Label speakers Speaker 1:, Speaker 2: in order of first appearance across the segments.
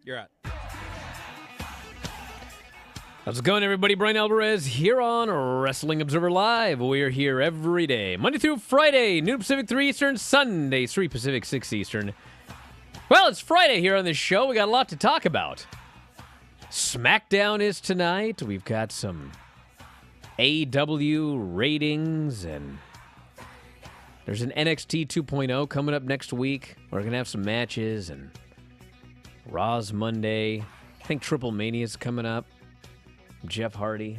Speaker 1: You're out.
Speaker 2: How's it going, everybody? Bryan Alvarez here on Wrestling Observer Live. We're here every day, Monday through Friday, noon Pacific, 3 Eastern, Sunday, 3 Pacific, 6 Eastern. Well, it's Friday here on this show. We got a lot to talk about. SmackDown is tonight. We've got some AEW ratings, and there's an NXT 2.0 coming up next week. We're going to have some matches, and Raw's Monday. I think Triple Mania's coming up. Jeff Hardy.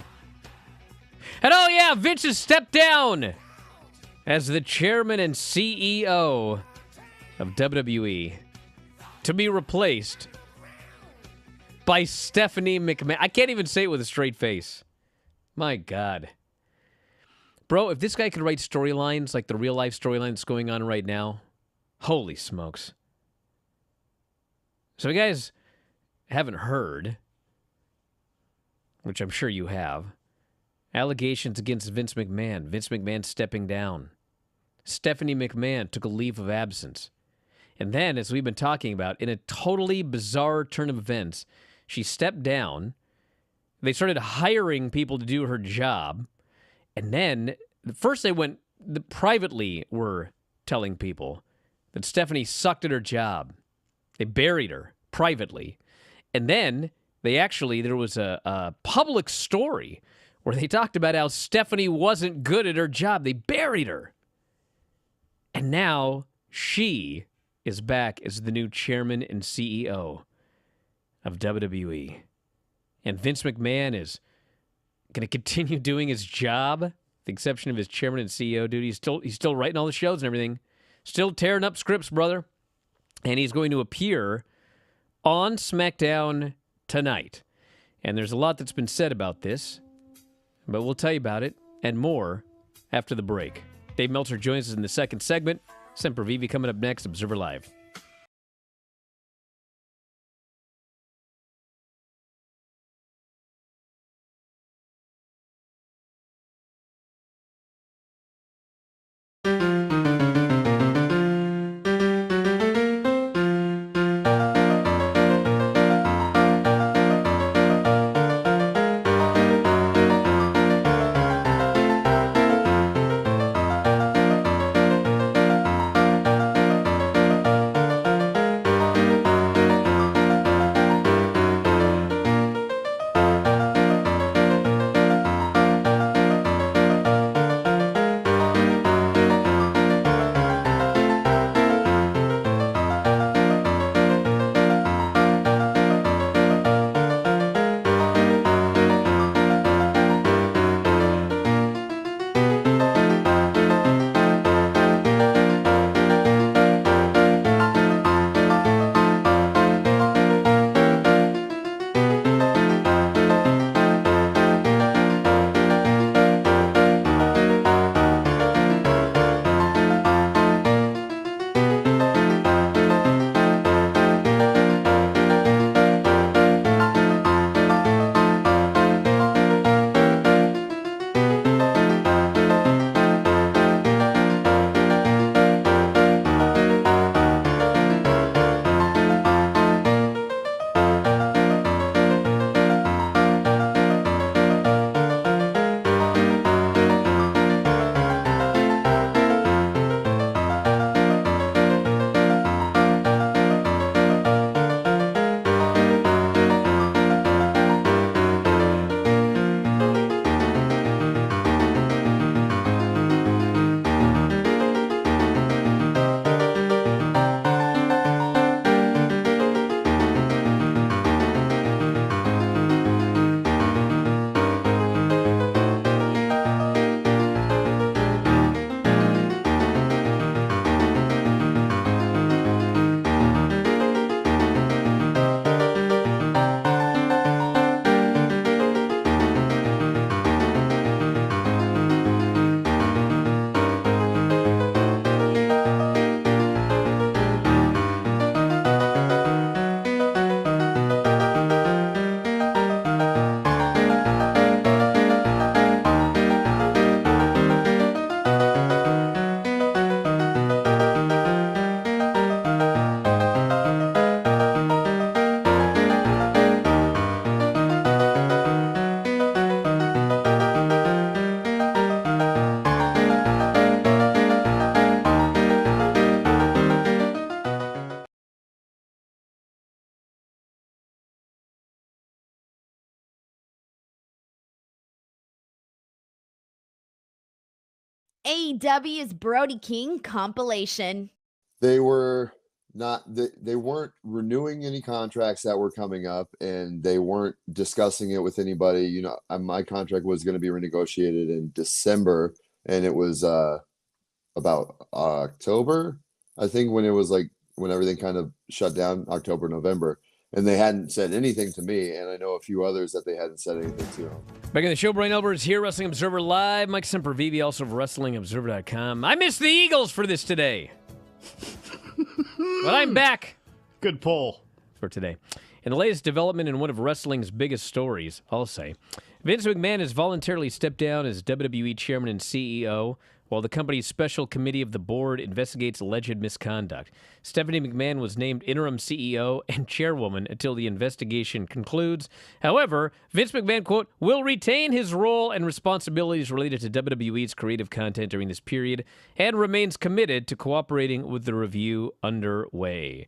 Speaker 2: And oh yeah, Vince has stepped down as the chairman and CEO of WWE to be replaced by Stephanie McMahon. I can't even say it with a straight face. My God. Bro, if this guy could write storylines like the real life storyline that's going on right now, holy smokes. So you guys haven't heard, which I'm sure you have, allegations against Vince McMahon. Vince McMahon stepping down. Stephanie McMahon took a leave of absence. And then, as we've been talking about, in a totally bizarre turn of events, she stepped down. They started hiring people to do her job. And then, first privately were telling people that Stephanie sucked at her job. They buried her privately. And then there was a public story where they talked about how Stephanie wasn't good at her job. They buried her. And now she is back as the new chairman and CEO of WWE. And Vince McMahon is going to continue doing his job, with the exception of his chairman and CEO duty. He's still writing all the shows and everything. Still tearing up scripts, brother. And he's going to appear on SmackDown tonight. And there's a lot that's been said about this, but we'll tell you about it and more after the break. Dave Meltzer joins us in the second segment. Sempervive coming up next, Observer Live.
Speaker 1: AEW's Brody King compilation.
Speaker 3: They were not they weren't renewing any contracts that were coming up, and they weren't discussing it with anybody. My contract was going to be renegotiated in December, and it was about October, I think, when it was like when everything kind of shut down, October, November. And they hadn't said anything to me, and I know a few others that they hadn't said anything to.
Speaker 2: Back in the show, Bryan Alvarez here, Wrestling Observer Live. Mike Sempervive, also of WrestlingObserver.com. I missed the Eagles for this today. But I'm back.
Speaker 4: Good pull.
Speaker 2: For today. In the latest development in one of wrestling's biggest stories, I'll say, Vince McMahon has voluntarily stepped down as WWE Chairman and CEO, while the company's special committee of the board investigates alleged misconduct. Stephanie McMahon was named interim CEO and chairwoman until the investigation concludes. However, Vince McMahon, quote, will retain his role and responsibilities related to WWE's creative content during this period and remains committed to cooperating with the review underway.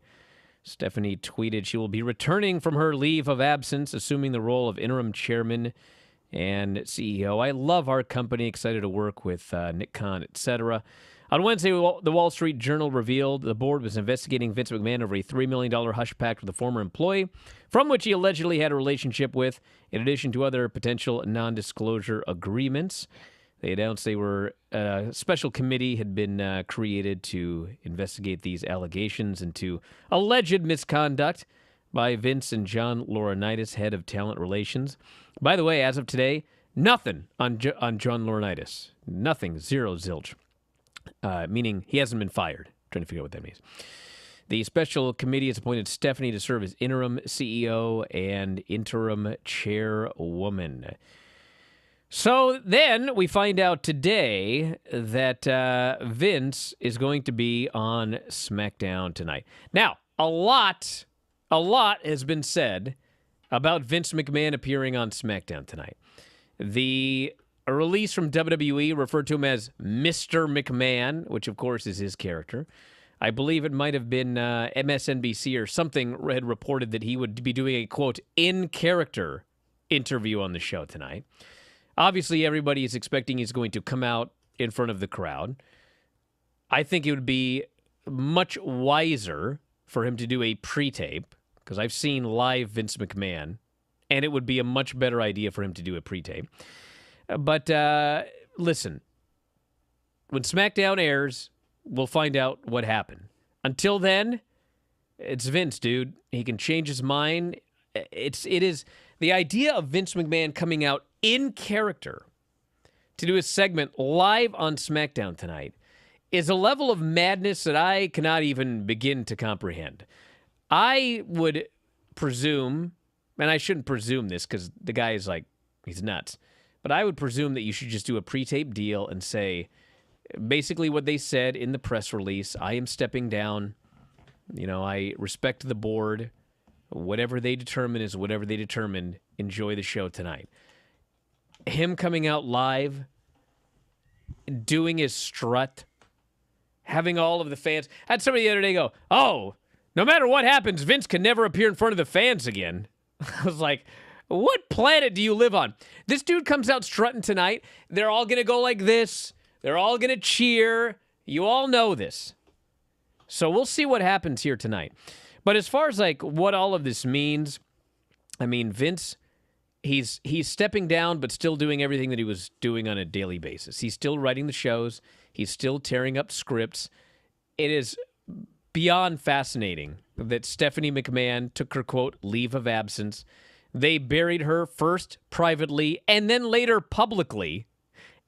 Speaker 2: Stephanie tweeted she will be returning from her leave of absence, assuming the role of interim chairman and CEO. I love our company, excited to work with Nick Khan, etc. On Wednesday, the Wall Street Journal revealed the board was investigating Vince McMahon over a $3 million hush pact with a former employee, from which he allegedly had a relationship with, in addition to other potential non-disclosure agreements. They announced a special committee had been created to investigate these allegations into alleged misconduct by Vince and John Laurinaitis, head of talent relations. By the way, as of today, nothing on John Laurinaitis. Nothing. Zero zilch. Meaning he hasn't been fired. Trying to figure out what that means. The special committee has appointed Stephanie to serve as interim CEO and interim chairwoman. So then we find out today that Vince is going to be on SmackDown tonight. Now, a lot has been said about Vince McMahon appearing on SmackDown tonight. The release from WWE referred to him as Mr. McMahon, which of course is his character. I believe it might have been MSNBC or something had reported that he would be doing a, quote, in-character interview on the show tonight. Obviously, everybody is expecting he's going to come out in front of the crowd. I think it would be much wiser for him to do a pre-tape, because I've seen live Vince McMahon, and it would be a much better idea for him to do a pre-tape. But listen, when SmackDown airs, we'll find out what happened. Until then, it's Vince, dude. He can change his mind. It is the idea of Vince McMahon coming out in character to do a segment live on SmackDown tonight is a level of madness that I cannot even begin to comprehend. I would presume, and I shouldn't presume this because the guy is like, he's nuts, but I would presume that you should just do a pre-tape deal and say basically what they said in the press release. I am stepping down. I respect the board. Whatever they determine is whatever they determine. Enjoy the show tonight. Him coming out live, doing his strut, having all of the fans. I had somebody the other day go, oh, no matter what happens, Vince can never appear in front of the fans again. I was like, what planet do you live on? This dude comes out strutting tonight. They're all going to go like this. They're all going to cheer. You all know this. So we'll see what happens here tonight. But as far as like what all of this means, I mean, Vince, he's stepping down, but still doing everything that he was doing on a daily basis. He's still writing the shows. He's still tearing up scripts. It is beyond fascinating that Stephanie McMahon took her, quote, leave of absence. They buried her first privately and then later publicly.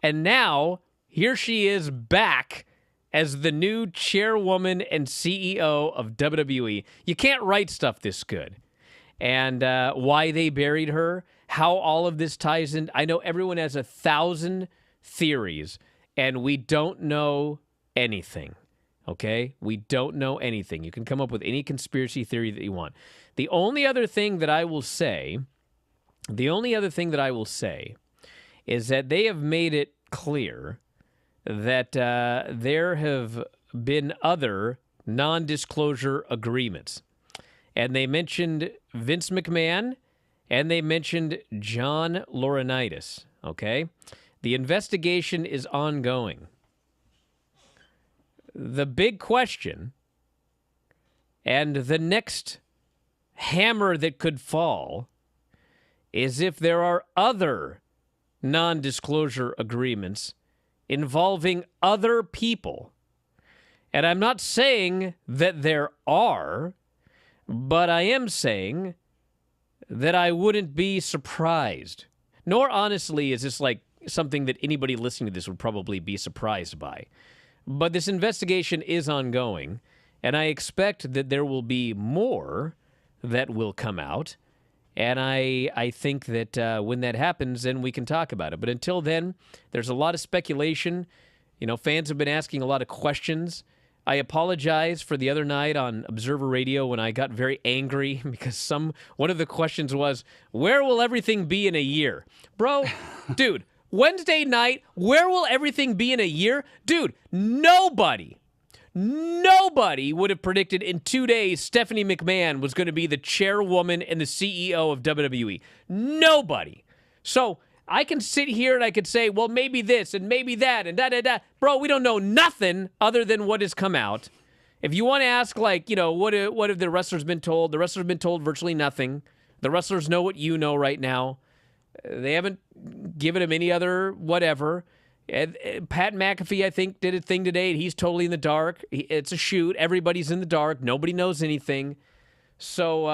Speaker 2: And now here she is back as the new chairwoman and CEO of WWE. You can't write stuff this good. And why they buried her, how all of this ties in. I know everyone has 1,000 theories, and we don't know anything, okay? We don't know anything. You can come up with any conspiracy theory that you want. The only other thing that I will say is that they have made it clear that there have been other non-disclosure agreements. And they mentioned Vince McMahon, and they mentioned John Laurinaitis, okay? The investigation is ongoing. the big question and the next hammer that could fall is if there are other non-disclosure agreements involving other people. And I'm not saying that there are, but I am saying that I wouldn't be surprised. Nor, honestly, is this like something that anybody listening to this would probably be surprised by. But this investigation is ongoing, and I expect that there will be more that will come out. And I think that when that happens, then we can talk about it. But until then, there's a lot of speculation. You know, fans have been asking a lot of questions. I apologize for the other night on Observer Radio when I got very angry because one of the questions was, where will everything be in a year? Bro, dude, Wednesday night, where will everything be in a year? Dude, nobody would have predicted in 2 days Stephanie McMahon was going to be the chairwoman and the CEO of WWE. Nobody. So I can sit here and I could say, well, maybe this and maybe that and da-da-da. Bro, we don't know nothing other than what has come out. If you want to ask, like, you know, what have the wrestlers been told? The wrestlers have been told virtually nothing. The wrestlers know what you know right now. They haven't given him any other whatever. Pat McAfee, I think, did a thing today. And he's totally in the dark. It's a shoot. Everybody's in the dark. Nobody knows anything. So,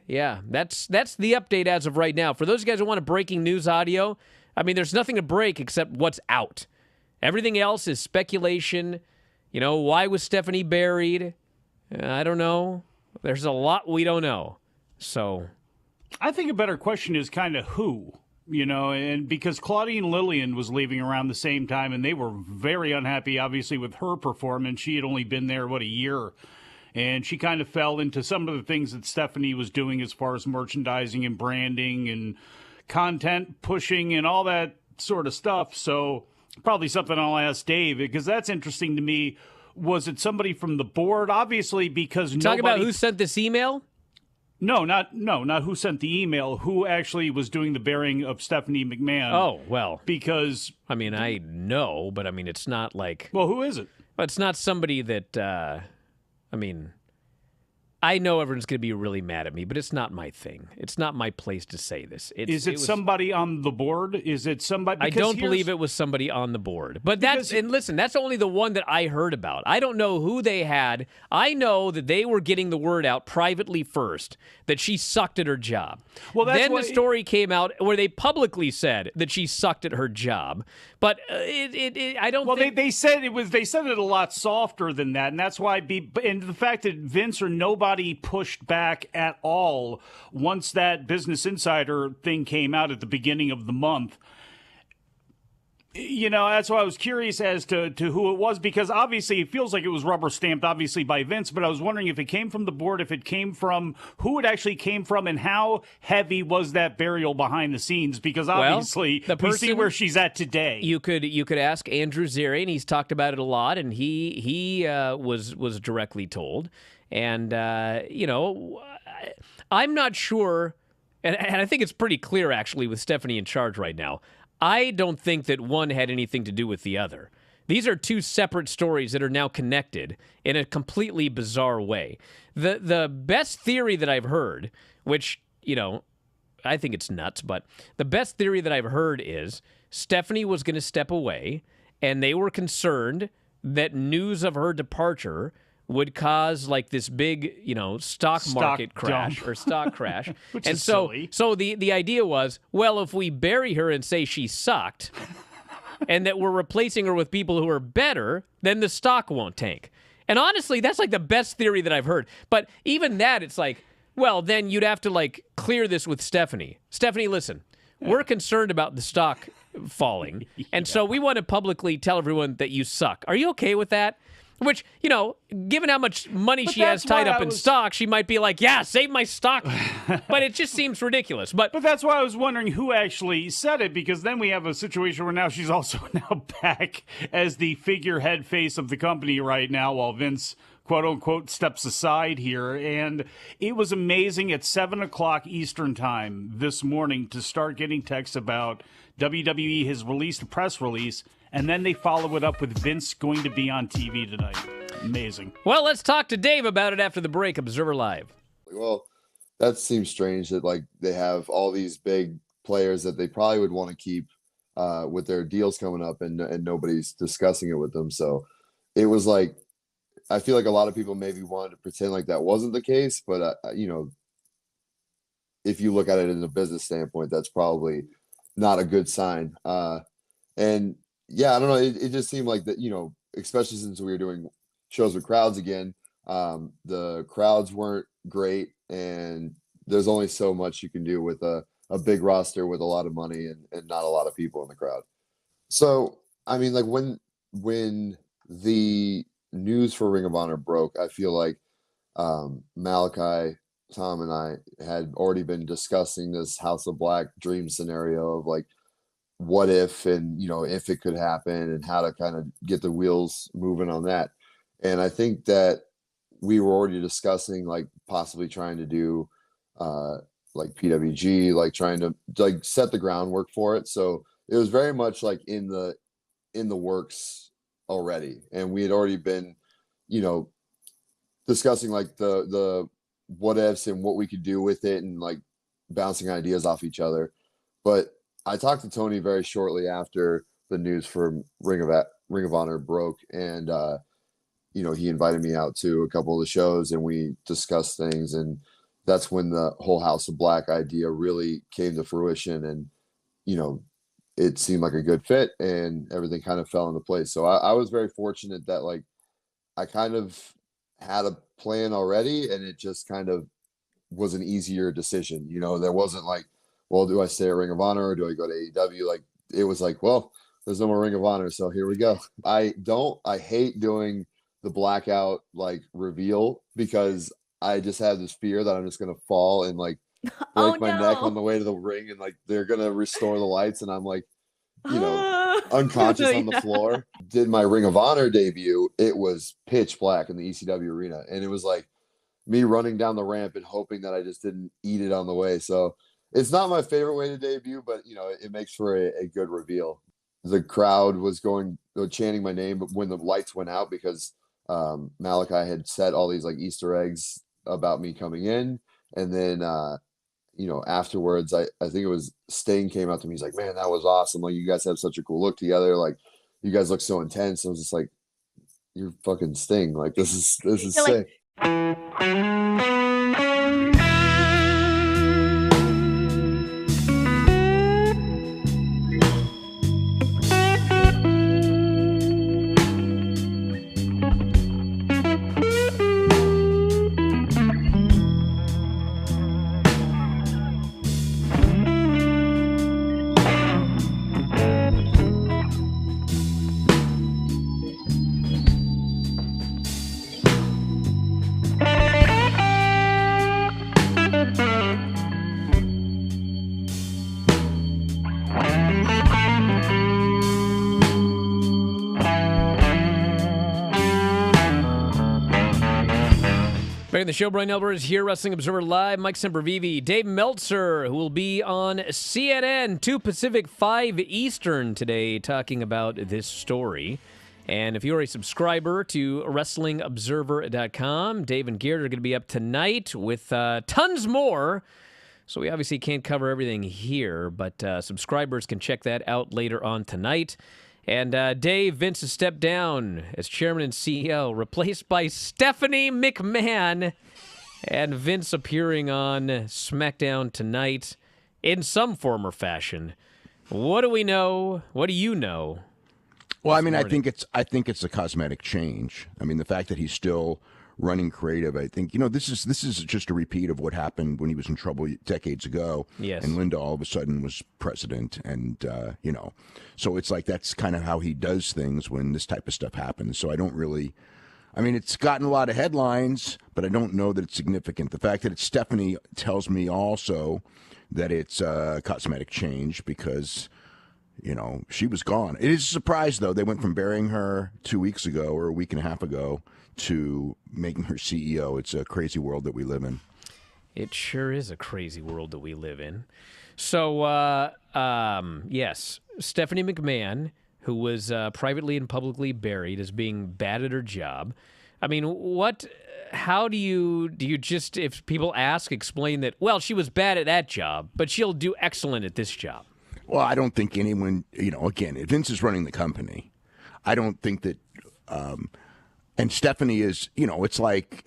Speaker 2: yeah, that's the update as of right now. For those guys who want a breaking news audio, I mean, there's nothing to break except what's out. Everything else is speculation. You know, why was Stephanie buried? I don't know. There's a lot we don't know. So
Speaker 4: I think a better question is kind of who, you know, and because Claudine Lillian was leaving around the same time, and they were very unhappy, obviously, with her performance. She had only been there, a year. And she kind of fell into some of the things that Stephanie was doing as far as merchandising and branding and content pushing and all that sort of stuff. So probably something I'll ask Dave, because that's interesting to me. Was it somebody from the board? Obviously, because
Speaker 2: talk about who sent this email?
Speaker 4: No, not who sent the email. Who actually was doing the burying of Stephanie McMahon?
Speaker 2: Oh, well.
Speaker 4: Because
Speaker 2: I mean, I know, but I mean, it's not like.
Speaker 4: Well, who is it?
Speaker 2: It's not somebody that. I mean, I know everyone's going to be really mad at me, but it's not my thing. It's not my place to say this.
Speaker 4: Is it somebody on the board? Is it somebody?
Speaker 2: I don't believe it was somebody on the board. But and listen, that's only the one that I heard about. I don't know who they had. I know that they were getting the word out privately first that she sucked at her job. Well, then the story came out where they publicly said that she sucked at her job. But I don't.
Speaker 4: Well, they said it was. They said it a lot softer than that, and that's why. And the fact that Vince or nobody pushed back at all once that Business Insider thing came out at the beginning of the month. You know, that's why I was curious as to who it was, because obviously it feels like it was rubber stamped, obviously, by Vince, but I was wondering if it came from the board, if it came from who it actually came from, and how heavy was that burial behind the scenes, because obviously we see where she's at today.
Speaker 2: You could ask Andrew Zarian. He's talked about it a lot, and he was directly told. And, you know, I'm not sure, and I think it's pretty clear, actually, with Stephanie in charge right now. I don't think that one had anything to do with the other. These are two separate stories that are now connected in a completely bizarre way. The best theory that I've heard, which, you know, I think it's nuts, but the best theory that I've heard is Stephanie was going to step away, and they were concerned that news of her departure would cause like this big, you know, stock market crash or stock crash.
Speaker 4: Which
Speaker 2: and
Speaker 4: is
Speaker 2: so,
Speaker 4: silly.
Speaker 2: So the idea was, well, if we bury her and say she sucked and that we're replacing her with people who are better, then the stock won't tank. And honestly, that's like the best theory that I've heard. But even that, it's like, well, then you'd have to like clear this with Stephanie. Stephanie, listen, we're concerned about the stock falling. And so we want to publicly tell everyone that you suck. Are you okay with that? Which, you know, given how much money she has tied up in stock, she might be like, yeah, save my stock. But it just seems ridiculous. But
Speaker 4: that's why I was wondering who actually said it, because then we have a situation where now she's also now back as the figurehead face of the company right now while Vince, quote unquote, steps aside here. And it was amazing at 7 o'clock Eastern time this morning to start getting texts about WWE has released a press release And then they follow it up with Vince going to be on TV tonight. Amazing.
Speaker 2: Well, let's talk to Dave about it after the break. Observer Live.
Speaker 3: Well, that seems strange that like they have all these big players that they probably would want to keep with their deals coming up, and nobody's discussing it with them. So it was like, I feel like a lot of people maybe wanted to pretend like that wasn't the case, but if you look at it in a business standpoint, that's probably not a good sign. And yeah, I don't know. It just seemed like that, especially since we were doing shows with crowds again, the crowds weren't great, and there's only so much you can do with a big roster with a lot of money and not a lot of people in the crowd. So, I mean, like when the news for Ring of Honor broke, I feel like Malachi, Tom, and I had already been discussing this House of Black dream scenario of like, what if, and if it could happen, and how to kind of get the wheels moving on that. And I think that we were already discussing like possibly trying to do like PWG, like trying to like set the groundwork for it. So it was very much like in the works already, and we had already been discussing like the what ifs and what we could do with it, and like bouncing ideas off each other. But I talked to Tony very shortly after the news for Ring of Honor broke, and he invited me out to a couple of the shows, and we discussed things, and that's when the whole House of Black idea really came to fruition, and it seemed like a good fit, and everything kind of fell into place. So I was very fortunate that like I kind of had a plan already, and it just kind of was an easier decision. There wasn't like, well, do I stay at Ring of Honor or do I go to AEW? Like, it was like, well, there's no more Ring of Honor, so here we go. I hate doing the blackout like reveal, because I just have this fear that I'm just gonna fall and like break my neck on the way to the ring, and like they're gonna restore the lights, and I'm like, unconscious on the floor. Did my Ring of Honor debut, it was pitch black in the ECW arena, and it was like me running down the ramp and hoping that I just didn't eat it on the way. So it's not my favorite way to debut, but it makes for a good reveal. The crowd was chanting my name when the lights went out, because Malachi had set all these like Easter eggs about me coming in, and then afterwards I think it was Sting came out to me. He's like, man, that was awesome, like you guys have such a cool look together, like you guys look so intense. I was just like, you're fucking Sting, like this is sick.
Speaker 2: Back in the show, Bryan Alvarez here, Wrestling Observer Live. Mike Sempervive, Dave Meltzer, who will be on CNN, 2 Pacific, 5 Eastern today, talking about this story. And if you're a subscriber to WrestlingObserver.com, Dave and Garrett are going to be up tonight with tons more. So we obviously can't cover everything here, but subscribers can check that out later on tonight. And Dave, Vince has stepped down as chairman and CEO, replaced by Stephanie McMahon. And Vince appearing on SmackDown tonight in some form or fashion. What do we know? What do you know?
Speaker 5: Well, I mean, I think it's a cosmetic change. I mean, the fact that he's still running creative, I think, this is just a repeat of what happened when he was in trouble decades ago.
Speaker 2: Yes.
Speaker 5: And Linda all of a sudden was president, and so it's like that's kind of how he does things when this type of stuff happens. So I don't really, I mean, it's gotten a lot of headlines, but I don't know that it's significant. The fact that it's Stephanie tells me also that it's a cosmetic change, because she was gone. It is a surprise, though. They went from burying her 2 weeks ago or a week and a half ago to making her CEO. It's a crazy world that we live in.
Speaker 2: It sure is a crazy world that we live in. So, yes, Stephanie McMahon, who was privately and publicly buried as being bad at her job. I mean, how do you just, if people ask, explain that, well, she was bad at that job, but she'll do excellent at this job?
Speaker 5: Well, I don't think anyone, again, if Vince is running the company, I don't think that, and Stephanie is, it's like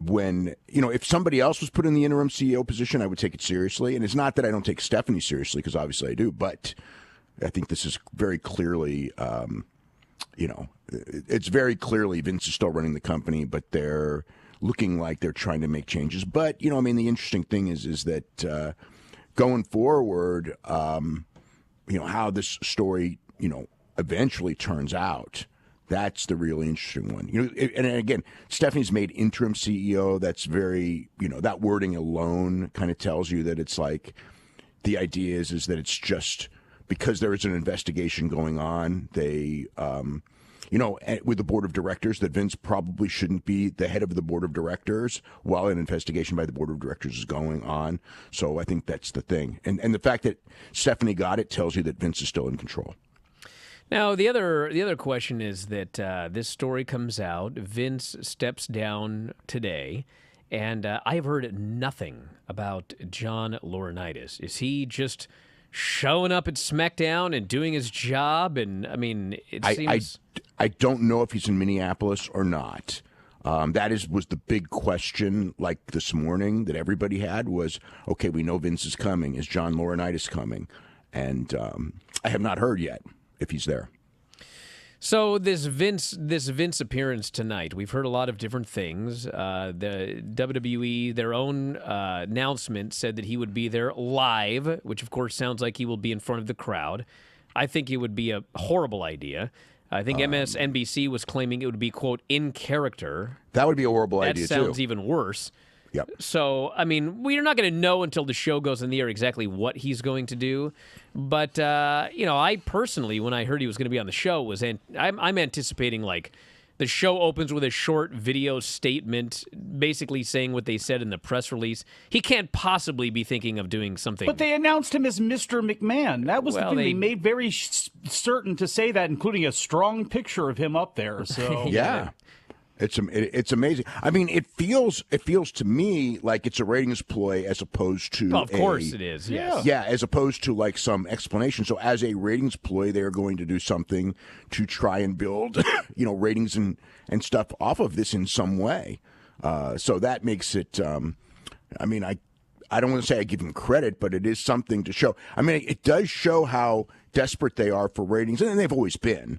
Speaker 5: when, if somebody else was put in the interim CEO position, I would take it seriously. And it's not that I don't take Stephanie seriously, because obviously I do, but I think this is very clearly, it's very clearly Vince is still running the company, but they're looking like they're trying to make changes. But, the interesting thing is that going forward, how this story, eventually turns out, that's the really interesting one. And again, Stephanie's made interim CEO. That's very, that wording alone kind of tells you that it's like the idea is that it's just because there is an investigation going on. They, with the board of directors, that Vince probably shouldn't be the head of the board of directors while an investigation by the board of directors is going on. So I think that's the thing. And the fact that Stephanie got it tells you that Vince is still in control.
Speaker 2: Now, the other question is that this story comes out. Vince steps down today, and I have heard nothing about John Laurinaitis. Is he just showing up at SmackDown and doing his job? And I mean, it seems
Speaker 5: I don't know if he's in Minneapolis or not. That was the big question. Like this morning, that everybody had was, okay, we know Vince is coming. Is John Laurinaitis coming? And I have not heard yet if he's there.
Speaker 2: So this Vince appearance tonight, we've heard a lot of different things. The WWE, their own announcement said that he would be there live, which of course sounds like he will be in front of the crowd. I think it would be a horrible idea. I think MSNBC was claiming it would be, quote, in character.
Speaker 5: That would be a horrible idea, too.
Speaker 2: That sounds even worse.
Speaker 5: Yep.
Speaker 2: So, I mean, we're not going to know until the show goes in the air exactly what he's going to do. But, I personally, when I heard he was going to be on the show, I'm anticipating, like, the show opens with a short video statement basically saying what they said in the press release. He can't possibly be thinking of doing something.
Speaker 4: But they announced him as Mr. McMahon. That was the thing. They made very certain to say that, including a strong picture of him up there. So
Speaker 5: yeah. It's amazing. I mean, it feels to me like it's a ratings ploy as opposed to
Speaker 2: of course it is. Yes.
Speaker 5: Yeah, as opposed to like some explanation. So as a ratings ploy, they're going to do something to try and build, ratings and stuff off of this in some way. So that makes it. I mean, I don't want to say I give them credit, but it is something to show. I mean, it does show how desperate they are for ratings, and they've always been.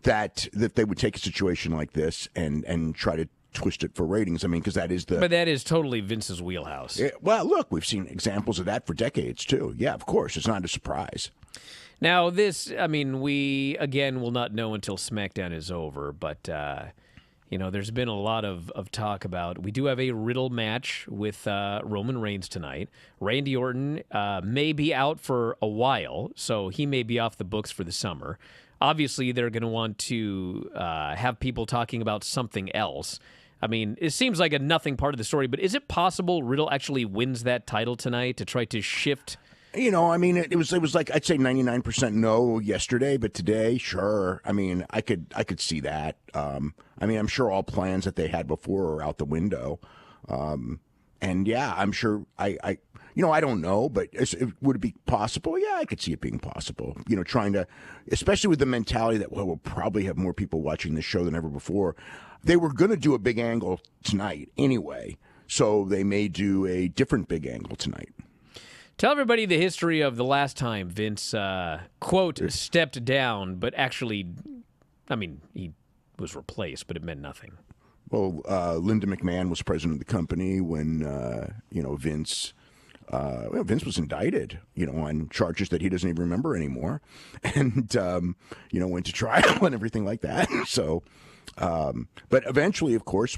Speaker 5: That they would take a situation like this and try to twist it for ratings. I mean, because that is
Speaker 2: But that is totally Vince's wheelhouse.
Speaker 5: Well, look, we've seen examples of that for decades, too. Yeah, of course. It's not a surprise.
Speaker 2: Now, we, again, will not know until SmackDown is over, but, there's been a lot of talk about, we do have a Riddle match with Roman Reigns tonight. Randy Orton may be out for a while, so he may be off the books for the summer. Obviously, they're going to want to have people talking about something else. I mean, it seems like a nothing part of the story, but is it possible Riddle actually wins that title tonight to try to shift?
Speaker 5: I mean, it was like, I'd say 99% no yesterday, but today, sure. I mean, I could see that. I mean, I'm sure all plans that they had before are out the window. And yeah, I'm sure I don't know, but would it be possible? Yeah, I could see it being possible. Trying to, especially with the mentality that, we'll probably have more people watching this show than ever before. They were going to do a big angle tonight anyway, so they may do a different big angle tonight.
Speaker 2: Tell everybody the history of the last time Vince, quote, stepped down, but actually, I mean, he was replaced, but it meant nothing.
Speaker 5: Well, Linda McMahon was president of the company when, Vince... Vince was indicted, on charges that he doesn't even remember anymore, and went to trial and everything like that. So, but eventually, of course,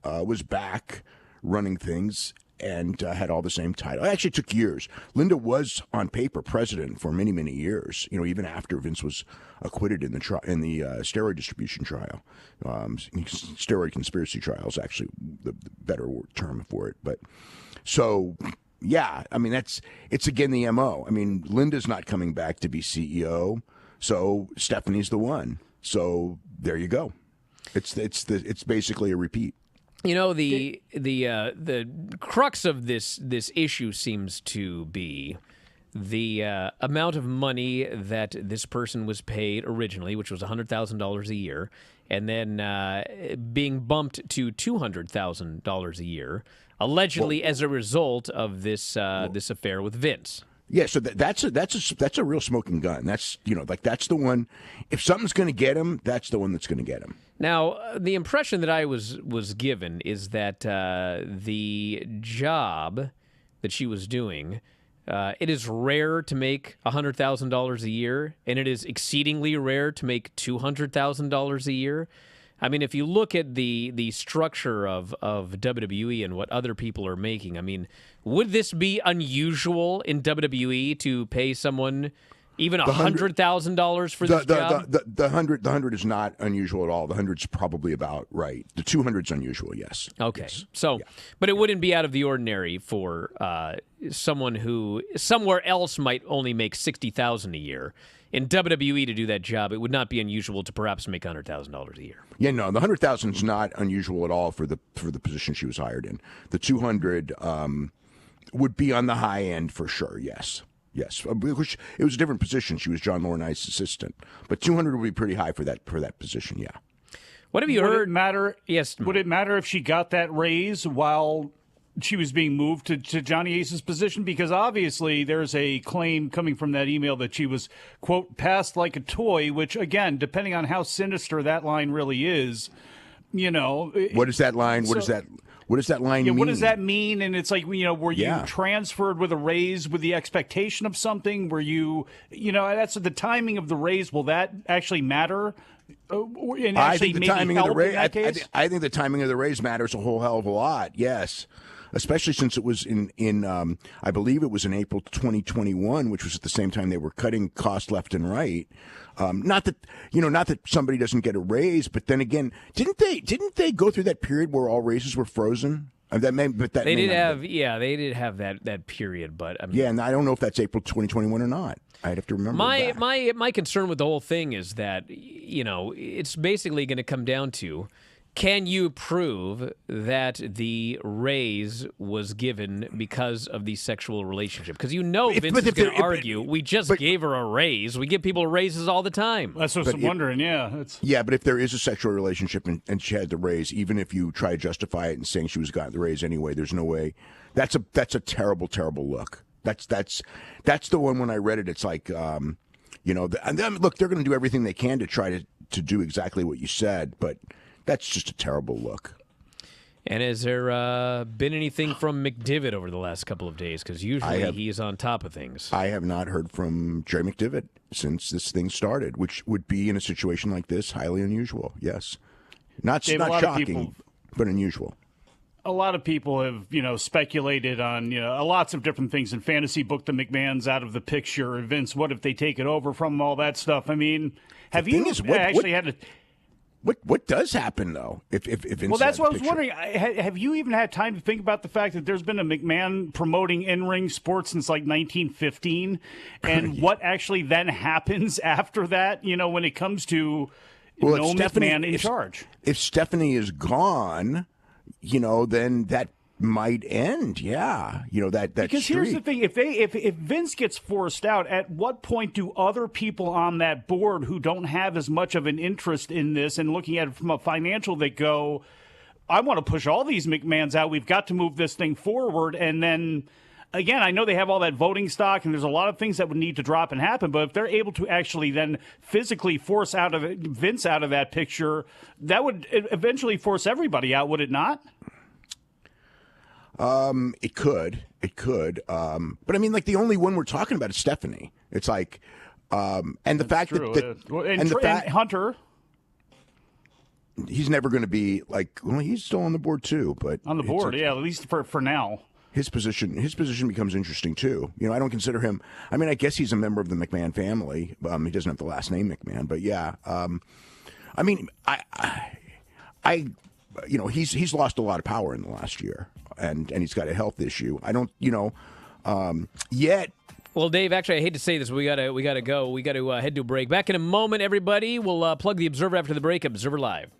Speaker 5: was back running things and had all the same title. It actually took years. Linda was on paper president for many, many years. Even after Vince was acquitted in the steroid distribution trial. Steroid conspiracy trial is actually the better term for it, but. So, yeah, I mean it's again the MO. I mean, Linda's not coming back to be CEO, so Stephanie's the one. So there you go. It's basically a repeat.
Speaker 2: You know, the crux of this issue seems to be the amount of money that this person was paid originally, which was $100,000 a year, and then being bumped to $200,000 a year, allegedly as a result of this this affair with Vince.
Speaker 5: Yeah, so that's a real smoking gun. That's that's the one. If something's going to get him, that's the one that's going to get him.
Speaker 2: Now, the impression that I was given is that the job that she was doing, it is rare to make $100,000 a year, and it is exceedingly rare to make $200,000 a year. I mean, if you look at the structure of WWE and what other people are making, I mean, would this be unusual in WWE to pay someone even $100,000 for this job?
Speaker 5: The 100 is not unusual at all. The 100's probably about right. The 200's unusual, yes.
Speaker 2: Okay.
Speaker 5: Yes.
Speaker 2: So,
Speaker 5: yeah.
Speaker 2: But it wouldn't be out of the ordinary for someone who somewhere else might only make $60,000 a year. In WWE to do that job, it would not be unusual to perhaps make $100,000 a year.
Speaker 5: Yeah, no, the 100,000 is not unusual at all for the position she was hired in. The 200 would be on the high end for sure. Yes. Yes, which it was a different position. She was John Laurinaitis' assistant, but 200 would be pretty high for that position. Yeah.
Speaker 2: What have you heard?
Speaker 4: Would it matter?
Speaker 2: Yes.
Speaker 4: Would it matter if she got that raise while she was being moved to Johnny Ace's position? Because obviously there's a claim coming from that email that she was, quote, passed like a toy, which, again, depending on how sinister that line really is, you know.
Speaker 5: What is that line? What does that line mean?
Speaker 4: What does that mean? And it's like, were you transferred with a raise with the expectation of something? Were you, that's the timing of the raise. Will that actually matter?
Speaker 5: I think the timing of the raise. I think the timing of the raise matters a whole hell of a lot. Yes, especially since it was in I believe it was in April 2021, which was at the same time they were cutting costs left and right. Not that somebody doesn't get a raise, but then again, didn't they go through that period where all raises were frozen? They did
Speaker 2: have that period, but I mean,
Speaker 5: yeah, and I don't know if that's April 2021 or not. I'd have to remember.
Speaker 2: My concern with the whole thing is that it's basically going to come down to, can you prove that the raise was given because of the sexual relationship? Because Vince is going to argue, we just gave her a raise. We give people raises all the time.
Speaker 4: That's what I'm wondering, yeah.
Speaker 5: Yeah, but if there is a sexual relationship and she had the raise, even if you try to justify it and saying she was gotten the raise anyway, there's no way. That's a terrible, terrible look. That's the one when I read it, it's like, and then, look, they're going to do everything they can to try to do exactly what you said, but that's just a terrible look.
Speaker 2: And has there been anything from McDivitt over the last couple of days? Because usually he's on top of things.
Speaker 5: I have not heard from Jerry McDivitt since this thing started, which would be in a situation like this highly unusual. Yes, not shocking, but unusual.
Speaker 4: A lot of people have, speculated on, lots of different things in fantasy. Book the McMahons out of the picture. Vince, what if they take it over from all that stuff? I mean, have you actually had to?
Speaker 5: What does happen though? If Vince,
Speaker 4: well, that's what I was wondering. Have you even had time to think about the fact that there's been a McMahon promoting in-ring sports since like 1915, and what actually then happens after that? When it comes to McMahon in charge. If
Speaker 5: Stephanie is gone, then that might end. Yeah, that
Speaker 4: because
Speaker 5: streak.
Speaker 4: Here's the thing: if Vince gets forced out, at what point do other people on that board who don't have as much of an interest in this and looking at it from a financial that go, I want to push all these McMahons out. We've got to move this thing forward. And then again, I know they have all that voting stock, and there's a lot of things that would need to drop and happen. But if they're able to actually then physically force Vince out of that picture, that would eventually force everybody out, would it not?
Speaker 5: It could. But I mean, like, the only one we're talking about is Stephanie. It's like, and the fact that
Speaker 4: Hunter,
Speaker 5: he's never going to be like, well, he's still on the board too, but
Speaker 4: on the board, yeah, at least for now.
Speaker 5: His position becomes interesting too. I don't consider him. I mean, I guess he's a member of the McMahon family. He doesn't have the last name McMahon, but yeah. I mean, he's lost a lot of power in the last year, and he's got a health issue. I don't, yet.
Speaker 2: Well, Dave, actually, I hate to say this, but we gotta go. We got to head to a break. Back in a moment, everybody. We'll plug the Observer after the break. Observer Live.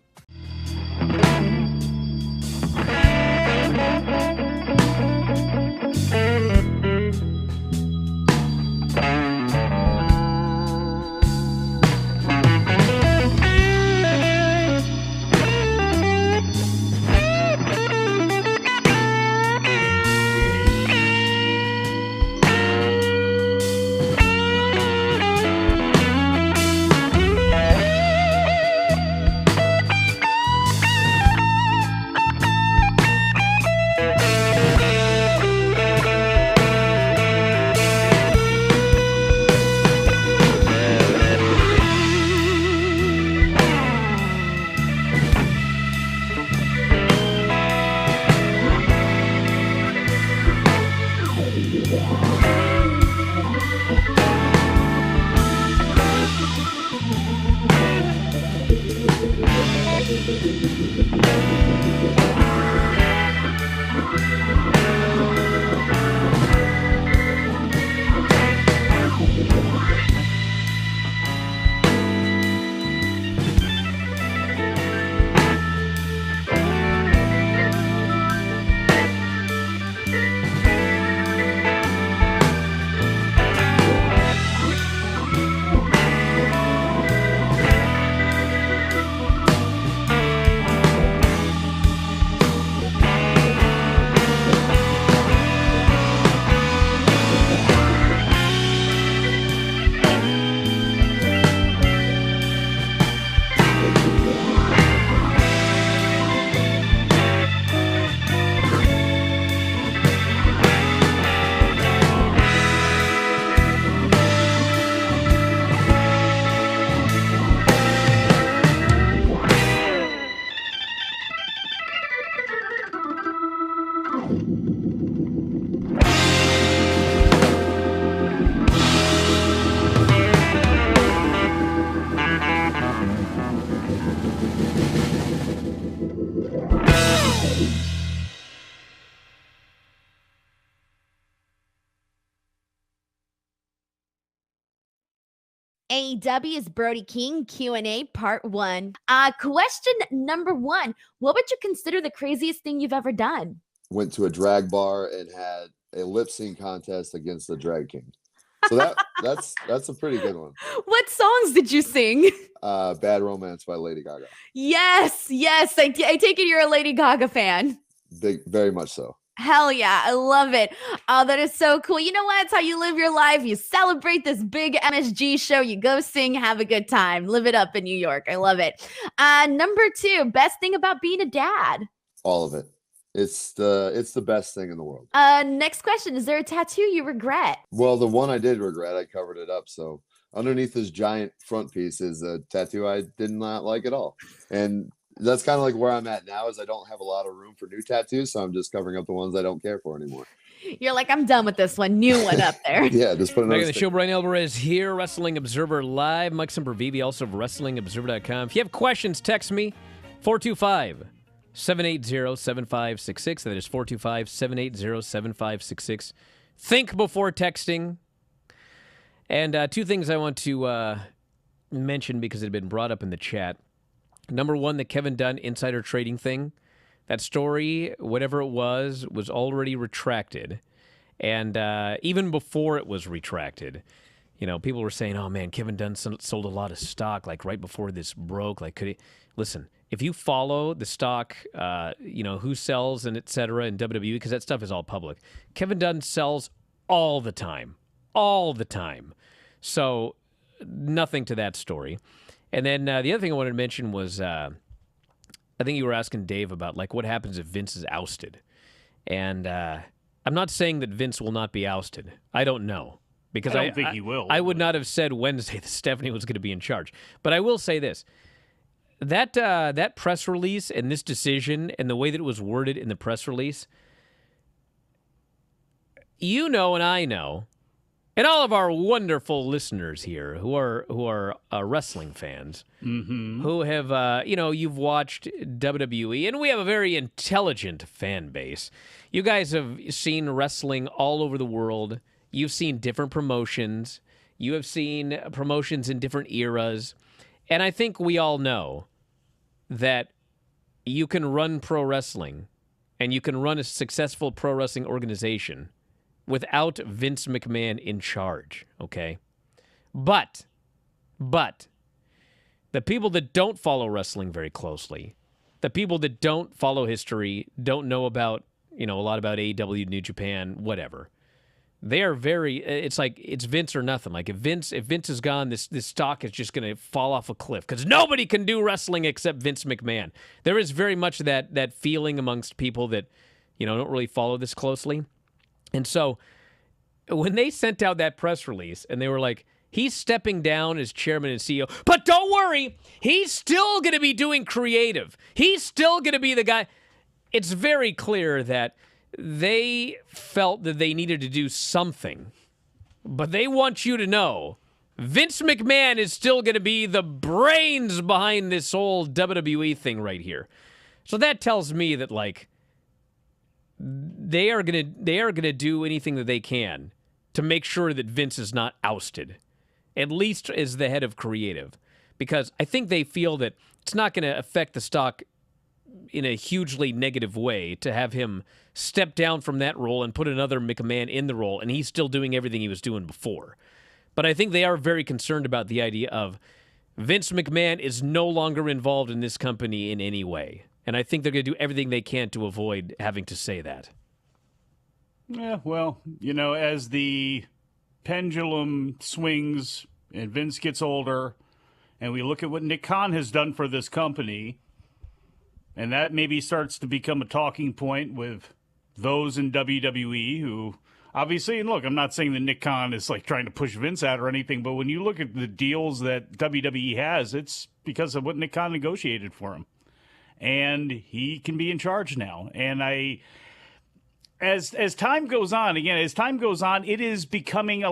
Speaker 1: AEW's Brody King Q&A Part 1. Question number 1. What would you consider the craziest thing you've ever done?
Speaker 3: Went to a drag bar and had a lip sync contest against the drag king. So that's a pretty good one.
Speaker 1: What songs did you sing?
Speaker 3: Bad Romance by Lady Gaga.
Speaker 1: Yes. I take it you're a Lady Gaga fan.
Speaker 3: Very much so.
Speaker 1: Hell yeah, I love it. Oh, that is so cool. You know what? It's how you live your life. You celebrate this big MSG show. You go sing, have a good time. Live it up in New York. I love it. Number 2, best thing about being a dad.
Speaker 3: All of it. It's the best thing in the world.
Speaker 1: Next question. Is there a tattoo you regret?
Speaker 3: Well, the one I did regret, I covered it up. So underneath this giant front piece is a tattoo I did not like at all. And that's kind of like where I'm at now, is I don't have a lot of room for new tattoos, so I'm just covering up the ones I don't care for anymore.
Speaker 1: You're like, I'm done with this one. New one up there.
Speaker 3: Yeah, just put
Speaker 2: Back in the show, Bryan Alvarez here, Wrestling Observer Live. Mike Sempervive, also of WrestlingObserver.com. If you have questions, text me, 425-780-7566. That is 425-780-7566. Think before texting. And 2 things I want to mention because it had been brought up in the chat. Number 1, the Kevin Dunn insider trading thing. That story, whatever it was already retracted. And even before it was retracted, people were saying, oh, man, Kevin Dunn sold a lot of stock, like, right before this broke. Like, could he? Listen, if you follow the stock, who sells and et cetera in WWE, because that stuff is all public, Kevin Dunn sells all the time. All the time. So nothing to that story. And then the other thing I wanted to mention was, I think you were asking Dave about, like, what happens if Vince is ousted. And I'm not saying that Vince will not be ousted. I don't know. Because
Speaker 4: I don't think he will.
Speaker 2: I would not have said Wednesday that Stephanie was going to be in charge. But I will say this. That press release and this decision and the way that it was worded in the press release, and I know, And all of our wonderful listeners here who are wrestling fans, who have, you've watched WWE, and we have a very intelligent fan base. You guys have seen wrestling all over the world. You've seen different promotions. You have seen promotions in different eras. And I think we all know that you can run pro wrestling and you can run a successful pro wrestling organization without Vince McMahon in charge, okay? But the people that don't follow wrestling very closely, the people that don't follow history, don't know about, a lot about AEW, New Japan, whatever, they are it's like it's Vince or nothing. Like if Vince is gone, this stock is just going to fall off a cliff because nobody can do wrestling except Vince McMahon. There is very much that feeling amongst people that, don't really follow this closely. And so when they sent out that press release and they were like, he's stepping down as chairman and CEO, but don't worry, he's still going to be doing creative. He's still going to be the guy. It's very clear that they felt that they needed to do something, but they want you to know Vince McMahon is still going to be the brains behind this whole WWE thing right here. So that tells me that, like, they are gonna do anything that they can to make sure that Vince is not ousted, at least as the head of creative, because I think they feel that it's not going to affect the stock in a hugely negative way to have him step down from that role and put another McMahon in the role, and he's still doing everything he was doing before. But I think they are very concerned about the idea of Vince McMahon is no longer involved in this company in any way. And I think they're going to do everything they can to avoid having to say that.
Speaker 4: Yeah, well, as the pendulum swings and Vince gets older, and we look at what Nick Khan has done for this company, and that maybe starts to become a talking point with those in WWE who obviously, and look, I'm not saying that Nick Khan is like trying to push Vince out or anything, but when you look at the deals that WWE has, it's because of what Nick Khan negotiated for him. And he can be in charge now. And as time goes on, it is becoming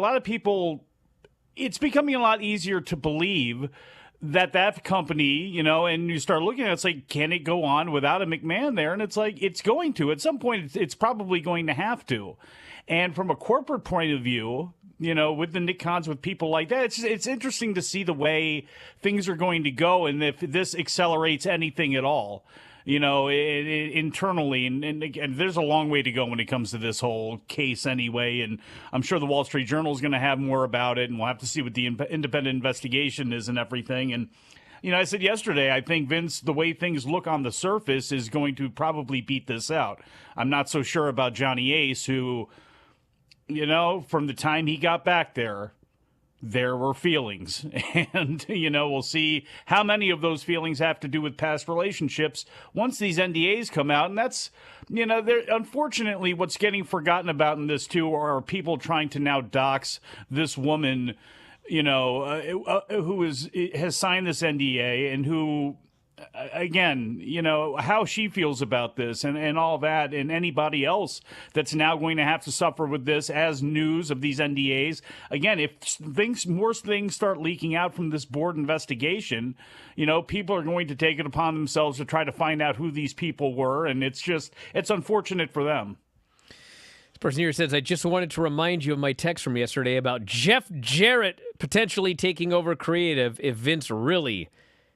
Speaker 4: it's becoming a lot easier to believe that company, and you start looking at it, it's like, can it go on without a McMahon there? And it's like, it's going to. At some point, it's probably going to have to. And from a corporate point of view, with the Nick Khans, with people like that, it's interesting to see the way things are going to go and if this accelerates anything at all, internally. And there's a long way to go when it comes to this whole case anyway. And I'm sure the Wall Street Journal is going to have more about it, and we'll have to see what the independent investigation is and everything. And, I said yesterday, I think Vince, the way things look on the surface, is going to probably beat this out. I'm not so sure about Johnny Ace, who, from the time he got back there were feelings. And, we'll see how many of those feelings have to do with past relationships once these NDAs come out. And that's, unfortunately, what's getting forgotten about in this, too, are people trying to now dox this woman, who has signed this NDA and who, again, how she feels about this and all that, and anybody else that's now going to have to suffer with this as news of these NDAs. Again, if more things start leaking out from this board investigation, people are going to take it upon themselves to try to find out who these people were, and it's unfortunate for them.
Speaker 2: This person here says, I just wanted to remind you of my text from yesterday about Jeff Jarrett potentially taking over creative if Vince really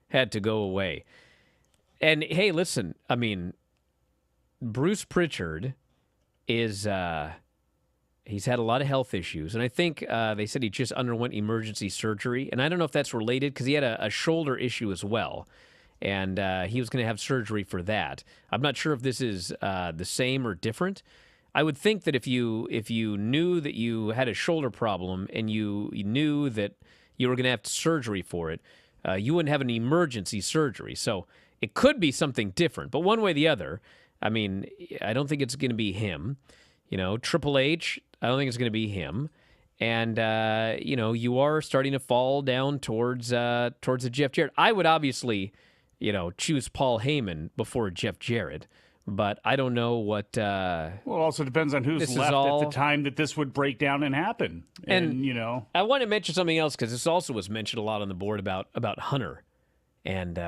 Speaker 2: had to go away. And hey, listen, I mean, Bruce Pritchard is, he's had a lot of health issues. And I think they said he just underwent emergency surgery. And I don't know if that's related because he had a shoulder issue as well. And he was going to have surgery for that. I'm not sure if this is the same or different. I would think that if you knew that you had a shoulder problem and you knew that you were going to have surgery for it, you wouldn't have an emergency surgery. So it could be something different. But one way or the other, I mean, I don't think it's going to be him. Triple H, I don't think it's going to be him. And, you are starting to fall down towards a Jeff Jarrett. I would obviously, choose Paul Heyman before Jeff Jarrett. But I don't know what.
Speaker 4: Well, it also depends on who's
Speaker 2: This is
Speaker 4: left
Speaker 2: all-
Speaker 4: at the time that this would break down and happen. And you know,
Speaker 2: I want to mention something else because this also was mentioned a lot on the board about Hunter. And,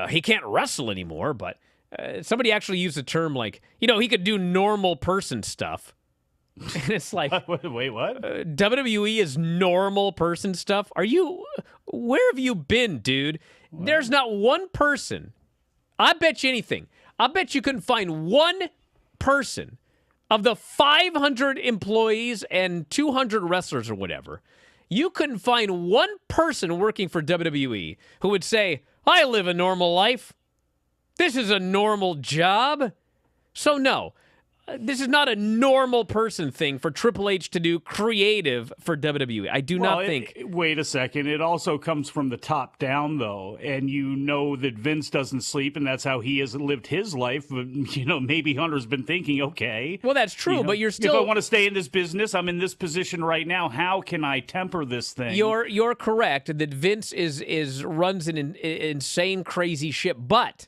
Speaker 2: he can't wrestle anymore, but somebody actually used the term like, he could do normal person stuff. And it's like,
Speaker 4: wait, what?
Speaker 2: WWE is normal person stuff? Where have you been, dude? What? There's not one person. I bet you anything. I bet you couldn't find one person of the 500 employees and 200 wrestlers or whatever. You couldn't find one person working for WWE who would say, I live a normal life. This is a normal job. So no, this is not a normal person thing for Triple H to do creative for WWE. I do not think.
Speaker 4: Wait a second. It also comes from the top down, though. And you know that Vince doesn't sleep, and that's how he has lived his life. But, maybe Hunter's been thinking, okay.
Speaker 2: Well, that's true, but you're still.
Speaker 4: If I want to stay in this business, I'm in this position right now. How can I temper this thing?
Speaker 2: You're correct that Vince runs an insane, crazy ship, but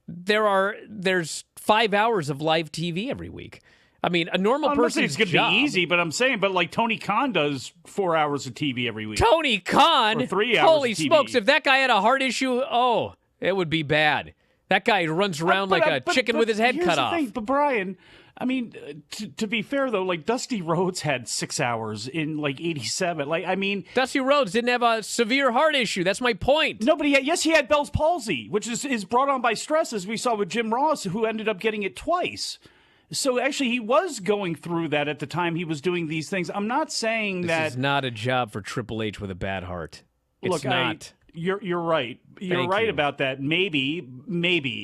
Speaker 2: there's 5 hours of live TV every week. I mean, a normal person's
Speaker 4: it's going to be easy, but I'm saying, like Tony Khan does 4 hours of TV every week.
Speaker 2: Tony Khan?
Speaker 4: Or 3 hours
Speaker 2: Holy
Speaker 4: of TV.
Speaker 2: smokes, if that guy had a heart issue, it would be bad. That guy runs around like a chicken with his head cut off.
Speaker 4: But Bryan, I mean, to be fair, though, like Dusty Rhodes had 6 hours in like 87.
Speaker 2: Dusty Rhodes didn't have a severe heart issue. That's my point.
Speaker 4: No, but he had Bell's palsy, which is brought on by stress, as we saw with Jim Ross, who ended up getting it twice. So actually, he was going through that at the time he was doing these things. I'm not saying that
Speaker 2: this is not a job for Triple H with a bad heart. It's not.
Speaker 4: You're right. You're right about that. Maybe.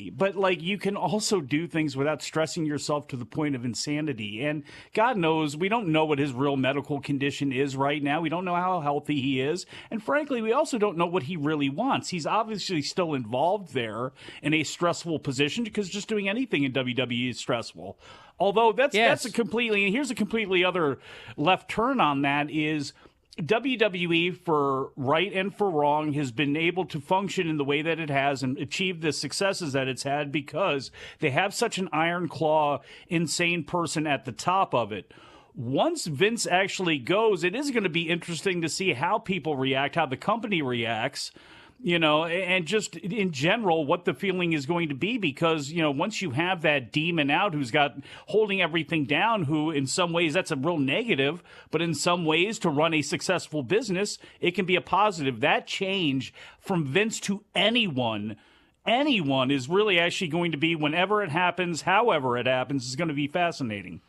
Speaker 4: But, like, you can also do things without stressing yourself to the point of insanity. And God knows, we don't know what his real medical condition is right now. We don't know how healthy he is. And frankly, we also don't know what he really wants. He's obviously still involved there in a stressful position because just doing anything in WWE is stressful. Although that's a completely, and here's a completely other left turn on that is WWE, for right and for wrong, has been able to function in the way that it has and achieve the successes that it's had because they have such an iron claw, insane person at the top of it. Once Vince actually goes, it is going to be interesting to see how people react, how the company reacts, and just in general, what the feeling is going to be because, once you have that demon out who's got holding everything down, who in some ways that's a real negative, but in some ways to run a successful business, it can be a positive. That change from Vince to anyone is really actually going to be whenever it happens, however it happens, is going to be fascinating.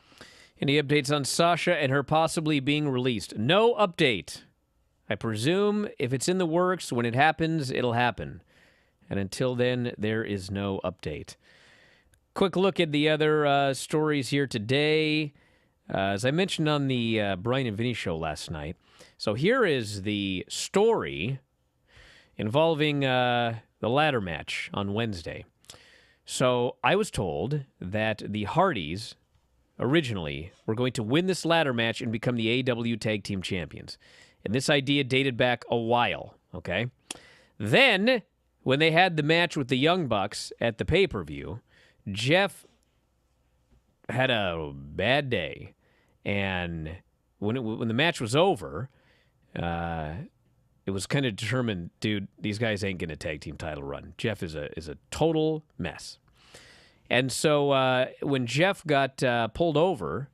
Speaker 2: Any updates on Sasha and her possibly being released? No update. I presume if it's in the works, when it happens, it'll happen. And until then, there is no update. Quick look at the other stories here today. As I mentioned on the Bryan and Vinny show last night. So here is the story involving the ladder match on Wednesday. So I was told that the Hardys originally were going to win this ladder match and become the AEW Tag Team Champions. And this idea dated back a while, okay? Then, when they had the match with the Young Bucks at the pay-per-view, Jeff had a bad day. And when the match was over, it was kind of determined, dude, these guys ain't going to tag team title run. Jeff is a total mess. And so when Jeff got pulled over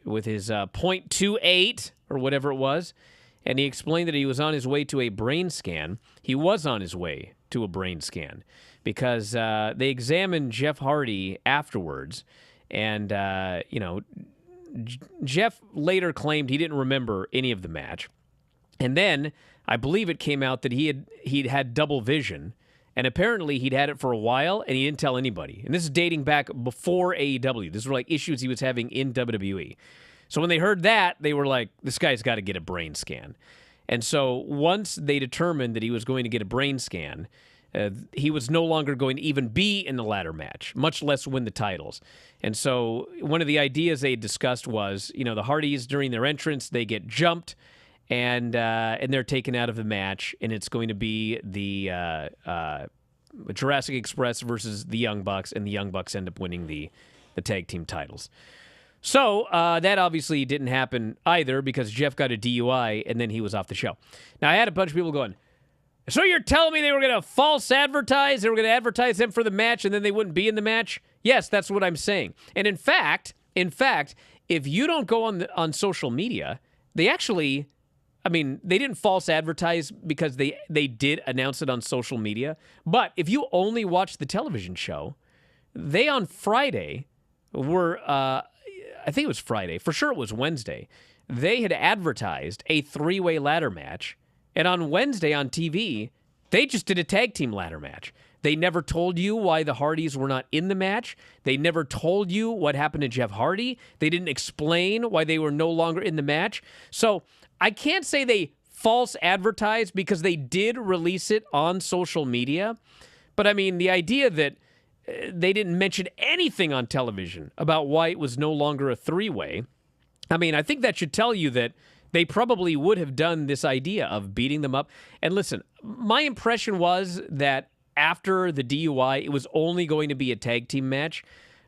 Speaker 2: with his .28 or whatever it was, and he explained that he was on his way to a brain scan. He was on his way to a brain scan because they examined Jeff Hardy afterwards. And, Jeff later claimed he didn't remember any of the match. And then I believe it came out that he'd had double vision. And apparently he'd had it for a while and he didn't tell anybody. And this is dating back before AEW. These were like issues he was having in WWE. So when they heard that, they were like, this guy's got to get a brain scan. And so once they determined that he was going to get a brain scan, he was no longer going to even be in the ladder match, much less win the titles. And so one of the ideas they discussed was, the Hardys, during their entrance, they get jumped and they're taken out of the match, and it's going to be the Jurassic Express versus the Young Bucks, and the Young Bucks end up winning the tag team titles. So that obviously didn't happen either because Jeff got a DUI and then he was off the show. Now, I had a bunch of people going, so you're telling me they were going to false advertise? They were going to advertise them for the match and then they wouldn't be in the match? Yes, that's what I'm saying. And in fact, if you don't go on social media, they actually, I mean, they didn't false advertise because they did announce it on social media. But if you only watch the television show, they on Friday were, I think it was Friday, for sure it was Wednesday, they had advertised a 3-way ladder match. And on Wednesday on TV, they just did a tag team ladder match. They never told you why the Hardys were not in the match. They never told you what happened to Jeff Hardy. They didn't explain why they were no longer in the match. So I can't say they false advertised because they did release it on social media. But I mean, the idea that they didn't mention anything on television about why it was no longer a 3-way, I mean, I think that should tell you that they probably would have done this idea of beating them up. And listen, my impression was that after the DUI, it was only going to be a tag team match.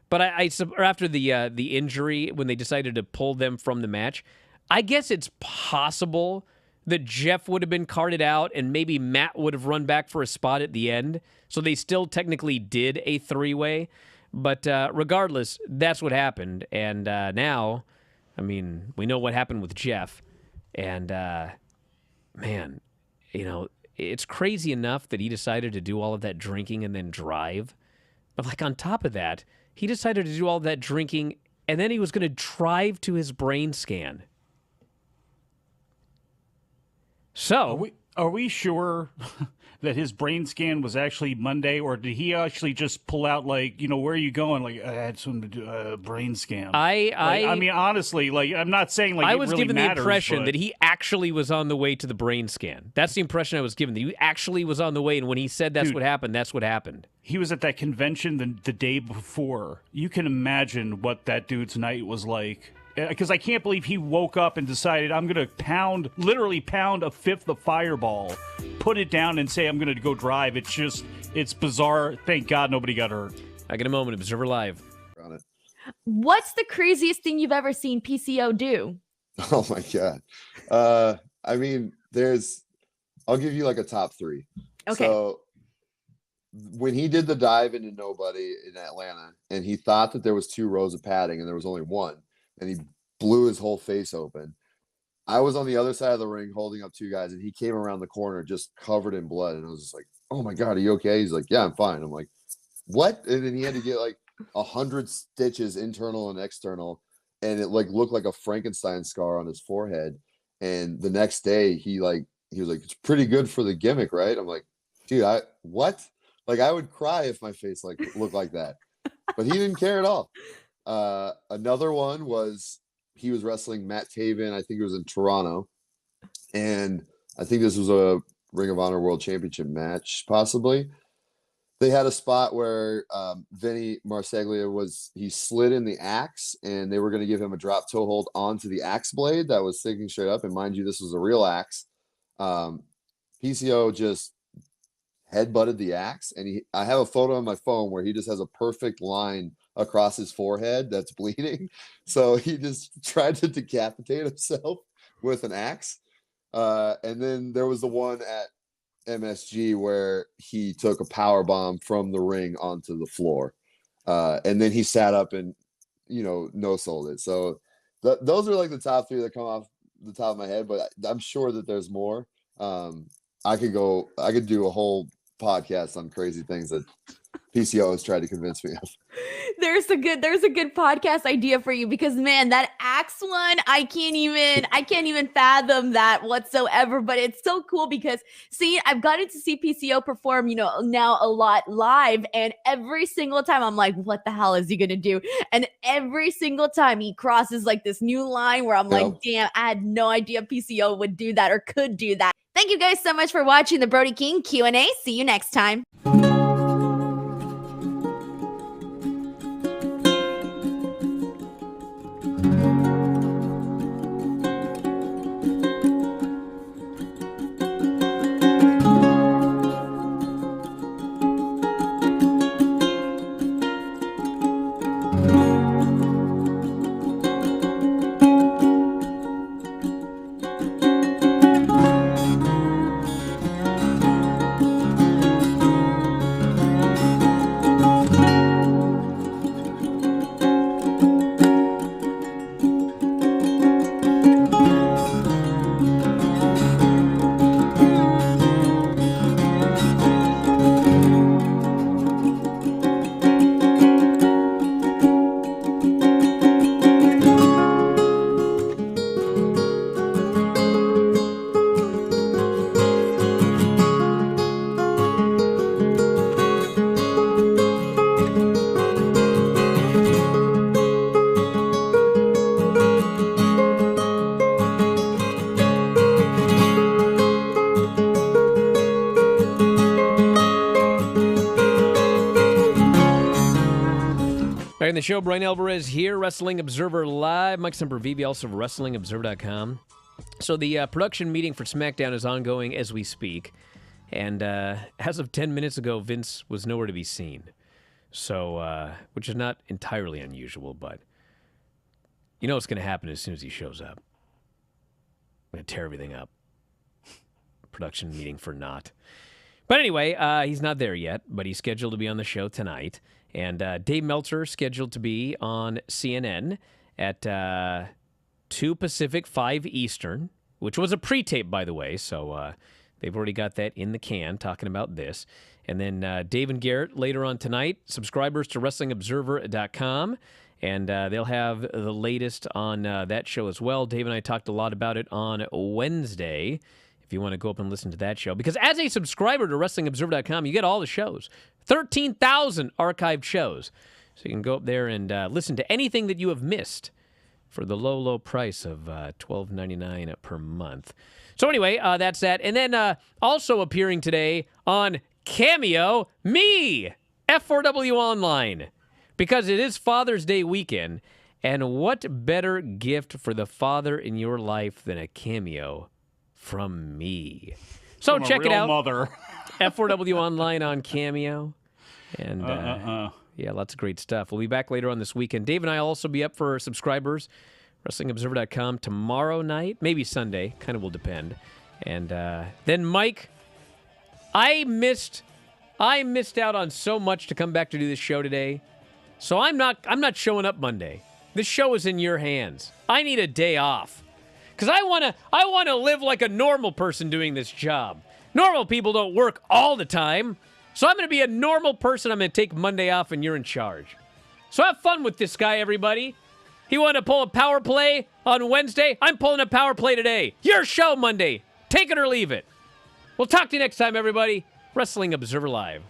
Speaker 2: But or after the injury, when they decided to pull them from the match, I guess it's possible that Jeff would have been carted out and maybe Matt would have run back for a spot at the end. So they still technically did a 3-way. But regardless, that's what happened. And now, I mean, we know what happened with Jeff. And, man, you know, it's crazy enough that he decided to do all of that drinking and then drive. But, like, on top of that, he decided to do all that drinking and then he was going to drive to his brain scan. So,
Speaker 4: are we sure that his brain scan was actually Monday, or did he actually just pull out, like, you know, where are you going? Like, I had some brain scan. I mean, honestly, like, I'm not saying like
Speaker 2: I
Speaker 4: it
Speaker 2: was
Speaker 4: really
Speaker 2: given
Speaker 4: matters,
Speaker 2: the impression
Speaker 4: but
Speaker 2: that he actually was on the way to the brain scan. That's the impression I was given. That he actually was on the way, and when he said that's what happened, that's what happened.
Speaker 4: He was at that convention the day before. You can imagine what that dude's night was like. Because I can't believe he woke up and decided, I'm going to literally pound a fifth of Fireball, put it down and say, I'm going to go drive. It's bizarre. Thank God nobody got hurt.
Speaker 2: I get a moment. Observer Live.
Speaker 1: What's the craziest thing you've ever seen PCO do?
Speaker 3: Oh my God. I mean, I'll give you like a top 3.
Speaker 1: Okay.
Speaker 3: So when he did the dive into nobody in Atlanta and he thought that there was 2 rows of padding and there was only 1, and he blew his whole face open. I was on the other side of the ring holding up 2 guys, and he came around the corner just covered in blood. And I was just like, oh my God, are you okay? He's like, yeah, I'm fine. I'm like, what? And then he had to get like 100 stitches, internal and external. And it like looked like a Frankenstein scar on his forehead. And the next day he was like, it's pretty good for the gimmick, right? I'm like, dude, what? Like I would cry if my face like looked like that, but he didn't care at all. Another one was he was wrestling Matt Taven. I think it was in Toronto, and I think this was a Ring of Honor World Championship match. Possibly, they had a spot where Vinny Marseglia he slid in the axe, and they were going to give him a drop toe hold onto the axe blade that was sticking straight up. And mind you, this was a real axe. PCO just headbutted the axe, and I have a photo on my phone where he just has a perfect line across his forehead that's bleeding. So he just tried to decapitate himself with an axe. And then there was the one at MSG where he took a power bomb from the ring onto the floor. And then he sat up and, no-sold it. So those are like the top 3 that come off the top of my head, but I'm sure that there's more. I could do a whole podcast on crazy things that PCO has tried to convince me of.
Speaker 1: There's a good podcast idea for you because man, that axe one, I can't even fathom that whatsoever. But it's so cool because I've gotten to see PCO perform, now a lot live, and every single time I'm like, what the hell is he gonna do? And every single time he crosses like this new line where I'm like, damn, I had no idea PCO would do that or could do that. Thank you guys so much for watching the Brody King Q&A. See you next time.
Speaker 2: the show. Bryan Alvarez here, Wrestling Observer Live. Mike Sempervive, also of WrestlingObserver.com. So the production meeting for SmackDown is ongoing as we speak. And as of 10 minutes ago, Vince was nowhere to be seen. So, which is not entirely unusual, but you know what's going to happen as soon as he shows up. I'm going to tear everything up. Production meeting for naught. But anyway, he's not there yet, but he's scheduled to be on the show tonight. And Dave Meltzer scheduled to be on CNN at 2 Pacific, 5 Eastern, which was a pre-tape, by the way. So they've already got that in the can, talking about this. And then Dave and Garrett later on tonight, subscribers to WrestlingObserver.com. And they'll have the latest on that show as well. Dave and I talked a lot about it on Wednesday, if you want to go up and listen to that show. Because as a subscriber to WrestlingObserver.com, you get all the shows. 13,000 archived shows. So you can go up there and listen to anything that you have missed for the low, low price of $12.99 per month. So anyway, that's that. And then also appearing today on Cameo, me, F4W Online. Because it is Father's Day weekend. And what better gift for the father in your life than a cameo from me? So
Speaker 4: From a
Speaker 2: check it
Speaker 4: real
Speaker 2: out.
Speaker 4: Mother.
Speaker 2: F4W Online on Cameo. And yeah, lots of great stuff. We'll be back later on this weekend. Dave and I will also be up for subscribers. WrestlingObserver.com tomorrow night. Maybe Sunday. Kind of will depend. And then Mike, I missed out on so much to come back to do this show today. So I'm not showing up Monday. This show is in your hands. I need a day off. Because I wanna live like a normal person doing this job. Normal people don't work all the time. So I'm going to be a normal person. I'm going to take Monday off, and you're in charge. So have fun with this guy, everybody. He wanted to pull a power play on Wednesday. I'm pulling a power play today. Your show Monday. Take it or leave it. We'll talk to you next time, everybody. Wrestling Observer Live.